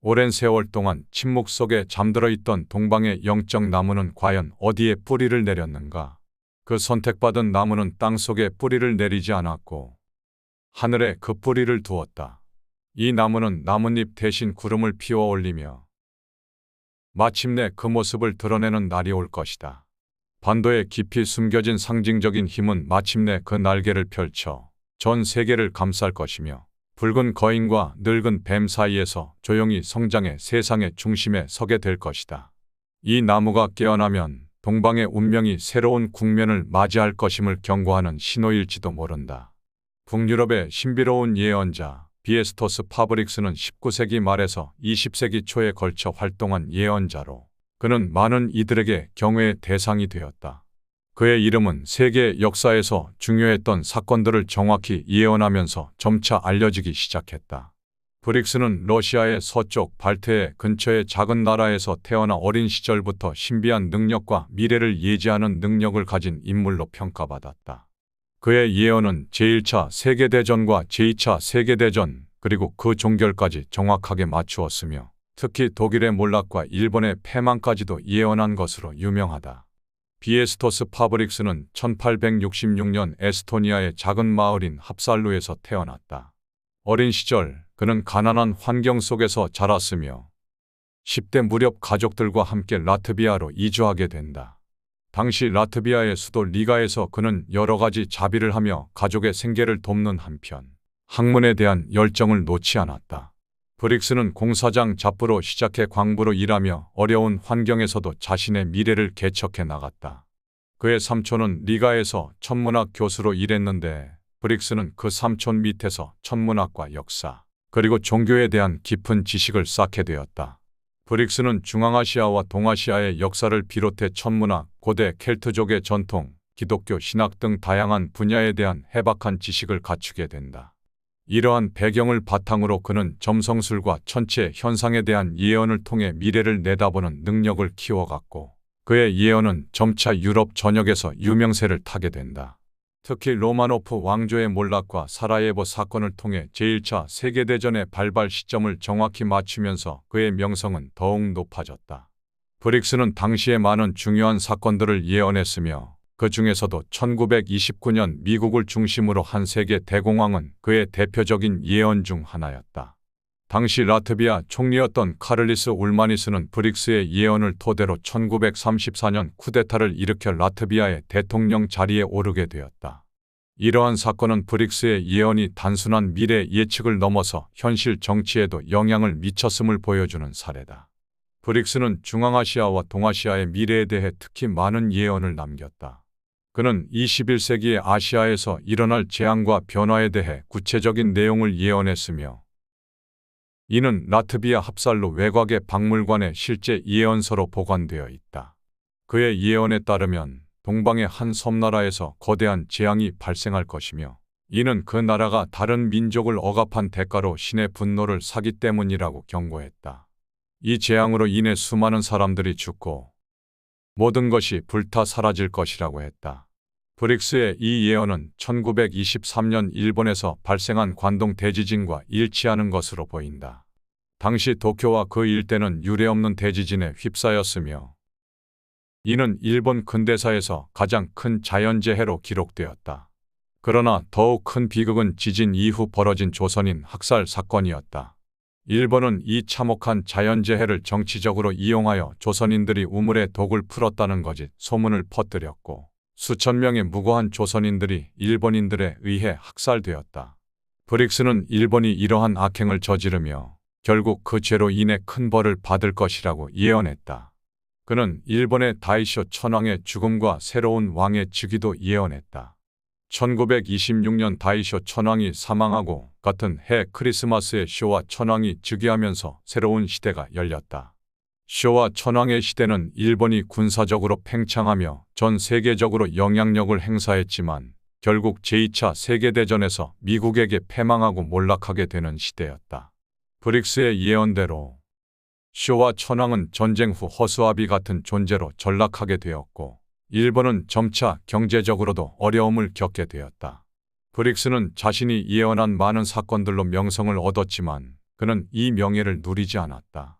오랜 세월 동안 침묵 속에 잠들어 있던 동방의 영적 나무는 과연 어디에 뿌리를 내렸는가? 그 선택받은 나무는 땅 속에 뿌리를 내리지 않았고 하늘에 그 뿌리를 두었다. 이 나무는 나뭇잎 대신 구름을 피워 올리며 마침내 그 모습을 드러내는 날이 올 것이다. 반도에 깊이 숨겨진 상징적인 힘은 마침내 그 날개를 펼쳐 전 세계를 감쌀 것이며 붉은 거인과 늙은 뱀 사이에서 조용히 성장해 세상의 중심에 서게 될 것이다. 이 나무가 깨어나면 동방의 운명이 새로운 국면을 맞이할 것임을 경고하는 신호일지도 모른다. 북유럽의 신비로운 예언자 비에스토스 파브릭스는 19세기 말에서 20세기 초에 걸쳐 활동한 예언자로 그는 많은 이들에게 경외의 대상이 되었다. 그의 이름은 세계 역사에서 중요했던 사건들을 정확히 예언하면서 점차 알려지기 시작했다. 브릭스는 러시아의 서쪽 발트해 근처의 작은 나라에서 태어나 어린 시절부터 신비한 능력과 미래를 예지하는 능력을 가진 인물로 평가받았다. 그의 예언은 제1차 세계대전과 제2차 세계대전 그리고 그 종결까지 정확하게 맞추었으며 특히 독일의 몰락과 일본의 패망까지도 예언한 것으로 유명하다. 비에스토스 파브릭스는 1866년 에스토니아의 작은 마을인 합살루에서 태어났다. 어린 시절 그는 가난한 환경 속에서 자랐으며 10대 무렵 가족들과 함께 라트비아로 이주하게 된다. 당시 라트비아의 수도 리가에서 그는 여러 가지 자비를 하며 가족의 생계를 돕는 한편 학문에 대한 열정을 놓지 않았다. 브릭스는 공사장 잡부로 시작해 광부로 일하며 어려운 환경에서도 자신의 미래를 개척해 나갔다. 그의 삼촌은 리가에서 천문학 교수로 일했는데 브릭스는 그 삼촌 밑에서 천문학과 역사 그리고 종교에 대한 깊은 지식을 쌓게 되었다. 브릭스는 중앙아시아와 동아시아의 역사를 비롯해 천문학, 고대 켈트족의 전통, 기독교 신학 등 다양한 분야에 대한 해박한 지식을 갖추게 된다. 이러한 배경을 바탕으로 그는 점성술과 천체 현상에 대한 예언을 통해 미래를 내다보는 능력을 키워갔고 그의 예언은 점차 유럽 전역에서 유명세를 타게 된다. 특히 로마노프 왕조의 몰락과 사라예보 사건을 통해 제1차 세계대전의 발발 시점을 정확히 맞추면서 그의 명성은 더욱 높아졌다. 브릭스는 당시의 많은 중요한 사건들을 예언했으며 그 중에서도 1929년 미국을 중심으로 한 세계 대공황은 그의 대표적인 예언 중 하나였다. 당시 라트비아 총리였던 카를리스 울마니스는 브릭스의 예언을 토대로 1934년 쿠데타를 일으켜 라트비아의 대통령 자리에 오르게 되었다. 이러한 사건은 브릭스의 예언이 단순한 미래 예측을 넘어서 현실 정치에도 영향을 미쳤음을 보여주는 사례다. 브릭스는 중앙아시아와 동아시아의 미래에 대해 특히 많은 예언을 남겼다. 그는 21세기의 아시아에서 일어날 재앙과 변화에 대해 구체적인 내용을 예언했으며 이는 라트비아 합살루 외곽의 박물관에 실제 예언서로 보관되어 있다. 그의 예언에 따르면 동방의 한 섬나라에서 거대한 재앙이 발생할 것이며 이는 그 나라가 다른 민족을 억압한 대가로 신의 분노를 사기 때문이라고 경고했다. 이 재앙으로 인해 수많은 사람들이 죽고 모든 것이 불타 사라질 것이라고 했다. 브릭스의 이 예언은 1923년 일본에서 발생한 관동 대지진과 일치하는 것으로 보인다. 당시 도쿄와 그 일대는 유례없는 대지진에 휩싸였으며 이는 일본 근대사에서 가장 큰 자연재해로 기록되었다. 그러나 더욱 큰 비극은 지진 이후 벌어진 조선인 학살 사건이었다. 일본은 이 참혹한 자연재해를 정치적으로 이용하여 조선인들이 우물에 독을 풀었다는 거짓 소문을 퍼뜨렸고 수천 명의 무고한 조선인들이 일본인들에 의해 학살되었다. 브릭스는 일본이 이러한 악행을 저지르며 결국 그 죄로 인해 큰 벌을 받을 것이라고 예언했다. 그는 일본의 다이쇼 천황의 죽음과 새로운 왕의 즉위도 예언했다. 1926년 다이쇼 천황이 사망하고 같은 해 크리스마스에 쇼와 천황이 즉위하면서 새로운 시대가 열렸다. 쇼와 천황의 시대는 일본이 군사적으로 팽창하며 전 세계적으로 영향력을 행사했지만 결국 제2차 세계대전에서 미국에게 패망하고 몰락하게 되는 시대였다. 브릭스의 예언대로 쇼와 천황은 전쟁 후 허수아비 같은 존재로 전락하게 되었고 일본은 점차 경제적으로도 어려움을 겪게 되었다. 브릭스는 자신이 예언한 많은 사건들로 명성을 얻었지만 그는 이 명예를 누리지 않았다.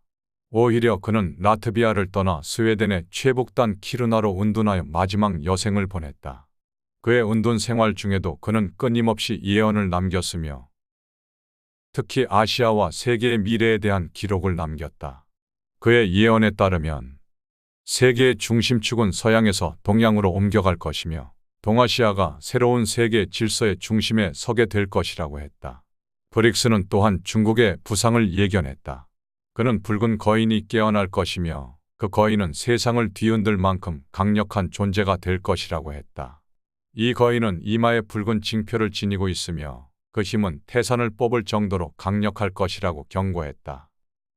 오히려 그는 라트비아를 떠나 스웨덴의 최북단 키루나로 운둔하여 마지막 여생을 보냈다. 그의 운둔 생활 중에도 그는 끊임없이 예언을 남겼으며 특히 아시아와 세계의 미래에 대한 기록을 남겼다. 그의 예언에 따르면 세계의 중심축은 서양에서 동양으로 옮겨갈 것이며 동아시아가 새로운 세계 질서의 중심에 서게 될 것이라고 했다. 브릭스는 또한 중국의 부상을 예견했다. 그는 붉은 거인이 깨어날 것이며 그 거인은 세상을 뒤흔들 만큼 강력한 존재가 될 것이라고 했다. 이 거인은 이마에 붉은 징표를 지니고 있으며 그 힘은 태산을 뽑을 정도로 강력할 것이라고 경고했다.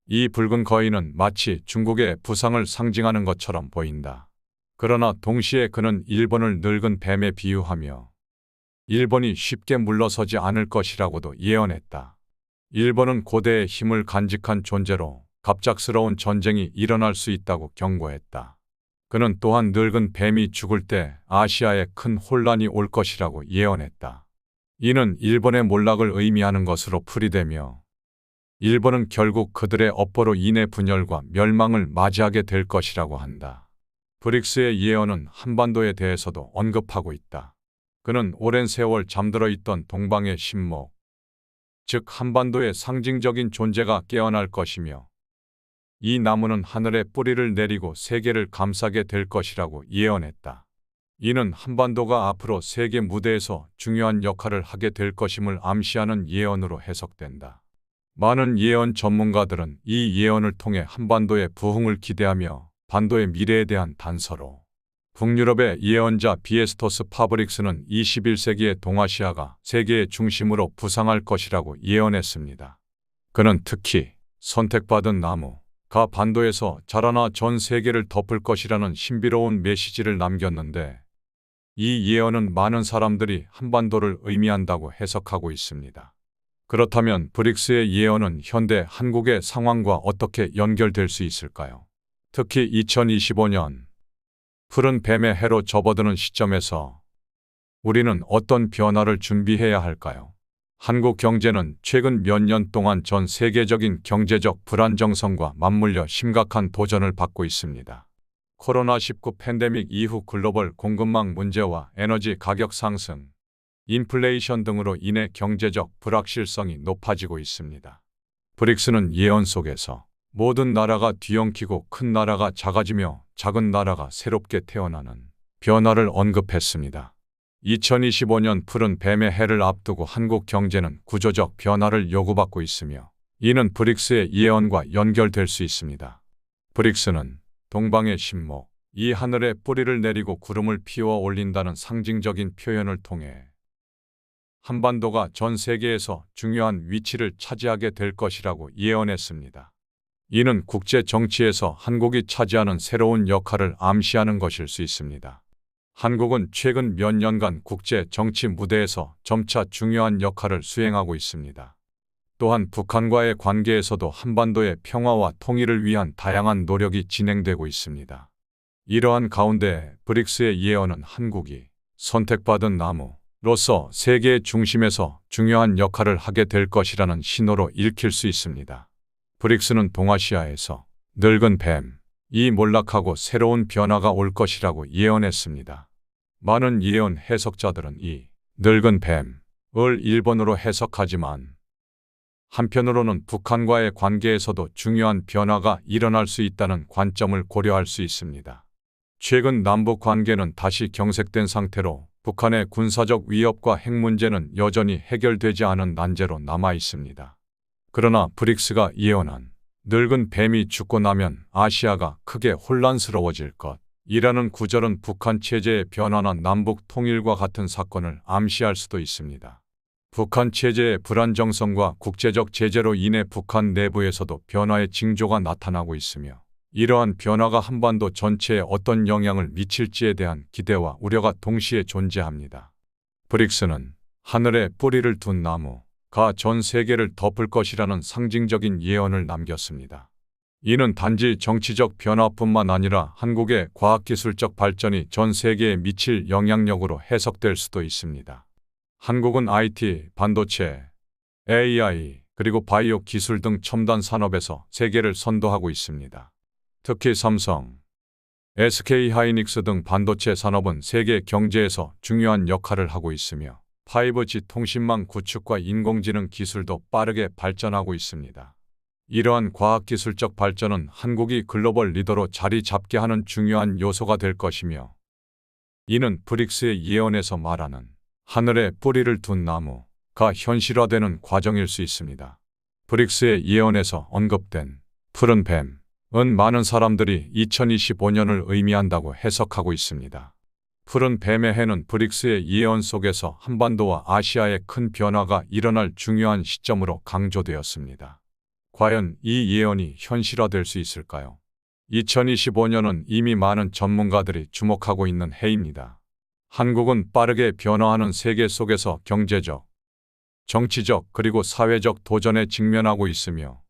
이 붉은 거인은 마치 중국의 부상을 상징하는 것처럼 보인다. 그러나 동시에 그는 일본을 늙은 뱀에 비유하며 일본이 쉽게 물러서지 않을 것이라고도 예언했다. 일본은 고대의 힘을 간직한 존재로 갑작스러운 전쟁이 일어날 수 있다고 경고했다. 그는 또한 늙은 뱀이 죽을 때 아시아에 큰 혼란이 올 것이라고 예언했다. 이는 일본의 몰락을 의미하는 것으로 풀이되며 일본은 결국 그들의 업보로 인해 분열과 멸망을 맞이하게 될 것이라고 한다. 브릭스의 예언은 한반도에 대해서도 언급하고 있다. 그는 오랜 세월 잠들어 있던 동방의 신목, 즉 한반도의 상징적인 존재가 깨어날 것이며 이 나무는 하늘에 뿌리를 내리고 세계를 감싸게 될 것이라고 예언했다. 이는 한반도가 앞으로 세계 무대에서 중요한 역할을 하게 될 것임을 암시하는 예언으로 해석된다. 많은 예언 전문가들은 이 예언을 통해 한반도의 부흥을 기대하며 반도의 미래에 대한 단서로 북유럽의 예언자 비에스토스 파브릭스는 21세기의 동아시아가 세계의 중심으로 부상할 것이라고 예언했습니다. 그는 특히 선택받은 나무가 반도에서 자라나 전 세계를 덮을 것이라는 신비로운 메시지를 남겼는데 이 예언은 많은 사람들이 한반도를 의미한다고 해석하고 있습니다. 그렇다면 브릭스의 예언은 현대 한국의 상황과 어떻게 연결될 수 있을까요? 특히 2025년 푸른 뱀의 해로 접어드는 시점에서 우리는 어떤 변화를 준비해야 할까요? 한국 경제는 최근 몇 년 동안 전 세계적인 경제적 불안정성과 맞물려 심각한 도전을 받고 있습니다. 코로나19 팬데믹 이후 글로벌 공급망 문제와 에너지 가격 상승, 인플레이션 등으로 인해 경제적 불확실성이 높아지고 있습니다. 브릭스는 예언 속에서 모든 나라가 뒤엉키고 큰 나라가 작아지며 작은 나라가 새롭게 태어나는 변화를 언급했습니다. 2025년 푸른 뱀의 해를 앞두고 한국 경제는 구조적 변화를 요구받고 있으며 이는 브릭스의 예언과 연결될 수 있습니다. 브릭스는 동방의 신목, 이 하늘에 뿌리를 내리고 구름을 피워 올린다는 상징적인 표현을 통해 한반도가 전 세계에서 중요한 위치를 차지하게 될 것이라고 예언했습니다. 이는 국제 정치에서 한국이 차지하는 새로운 역할을 암시하는 것일 수 있습니다. 한국은 최근 몇 년간 국제 정치 무대에서 점차 중요한 역할을 수행하고 있습니다. 또한 북한과의 관계에서도 한반도의 평화와 통일을 위한 다양한 노력이 진행되고 있습니다. 이러한 가운데 브릭스의 예언은 한국이 선택받은 나무로서 세계의 중심에서 중요한 역할을 하게 될 것이라는 신호로 읽힐 수 있습니다. 브릭스는 동아시아에서 늙은 뱀이 몰락하고 새로운 변화가 올 것이라고 예언했습니다. 많은 예언 해석자들은 이 늙은 뱀을 일본어로 해석하지만 한편으로는 북한과의 관계에서도 중요한 변화가 일어날 수 있다는 관점을 고려할 수 있습니다. 최근 남북 관계는 다시 경색된 상태로 북한의 군사적 위협과 핵 문제는 여전히 해결되지 않은 난제로 남아 있습니다. 그러나 브릭스가 예언한 늙은 뱀이 죽고 나면 아시아가 크게 혼란스러워질 것이라는 구절은 북한 체제의 변화나 남북 통일과 같은 사건을 암시할 수도 있습니다. 북한 체제의 불안정성과 국제적 제재로 인해 북한 내부에서도 변화의 징조가 나타나고 있으며 이러한 변화가 한반도 전체에 어떤 영향을 미칠지에 대한 기대와 우려가 동시에 존재합니다. 브릭스는 하늘에 뿌리를 둔 나무가 전 세계를 덮을 것이라는 상징적인 예언을 남겼습니다. 이는 단지 정치적 변화뿐만 아니라 한국의 과학기술적 발전이 전 세계에 미칠 영향력으로 해석될 수도 있습니다. 한국은 IT, 반도체, AI, 그리고 바이오 기술 등 첨단 산업에서 세계를 선도하고 있습니다. 특히 삼성, SK하이닉스 등 반도체 산업은 세계 경제에서 중요한 역할을 하고 있으며 5G 통신망 구축과 인공지능 기술도 빠르게 발전하고 있습니다. 이러한 과학기술적 발전은 한국이 글로벌 리더로 자리 잡게 하는 중요한 요소가 될 것이며 이는 브릭스의 예언에서 말하는 하늘에 뿌리를 둔 나무가 현실화되는 과정일 수 있습니다. 브릭스의 예언에서 언급된 푸른 뱀은 많은 사람들이 2025년을 의미한다고 해석하고 있습니다. 푸른 뱀의 해는 브릭스의 예언 속에서 한반도와 아시아의 큰 변화가 일어날 중요한 시점으로 강조되었습니다. 과연 이 예언이 현실화될 수 있을까요? 2025년은 이미 많은 전문가들이 주목하고 있는 해입니다. 한국은 빠르게 변화하는 세계 속에서 경제적, 정치적 그리고 사회적 도전에 직면하고 있으며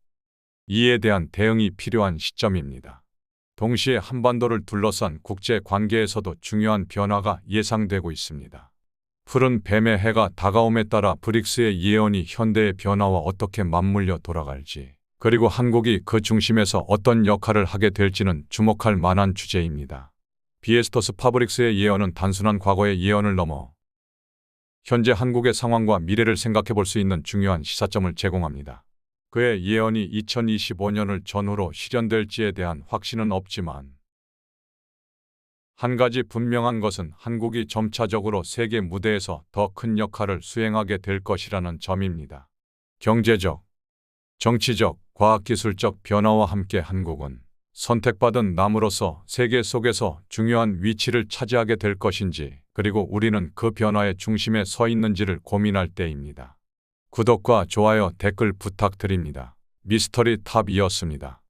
이에 대한 대응이 필요한 시점입니다. 동시에 한반도를 둘러싼 국제 관계에서도 중요한 변화가 예상되고 있습니다. 푸른 뱀의 해가 다가옴에 따라 브릭스의 예언이 현대의 변화와 어떻게 맞물려 돌아갈지, 그리고 한국이 그 중심에서 어떤 역할을 하게 될지는 주목할 만한 주제입니다. 비에스토스 파브릭스의 예언은 단순한 과거의 예언을 넘어 현재 한국의 상황과 미래를 생각해 볼 수 있는 중요한 시사점을 제공합니다. 그의 예언이 2025년을 전후로 실현될지에 대한 확신은 없지만 한 가지 분명한 것은 한국이 점차적으로 세계 무대에서 더 큰 역할을 수행하게 될 것이라는 점입니다. 경제적, 정치적, 과학기술적 변화와 함께 한국은 선택받은 나무로서 세계 속에서 중요한 위치를 차지하게 될 것인지, 그리고 우리는 그 변화의 중심에 서 있는지를 고민할 때입니다. 구독과 좋아요, 댓글 부탁드립니다. 미스터리 탑이었습니다.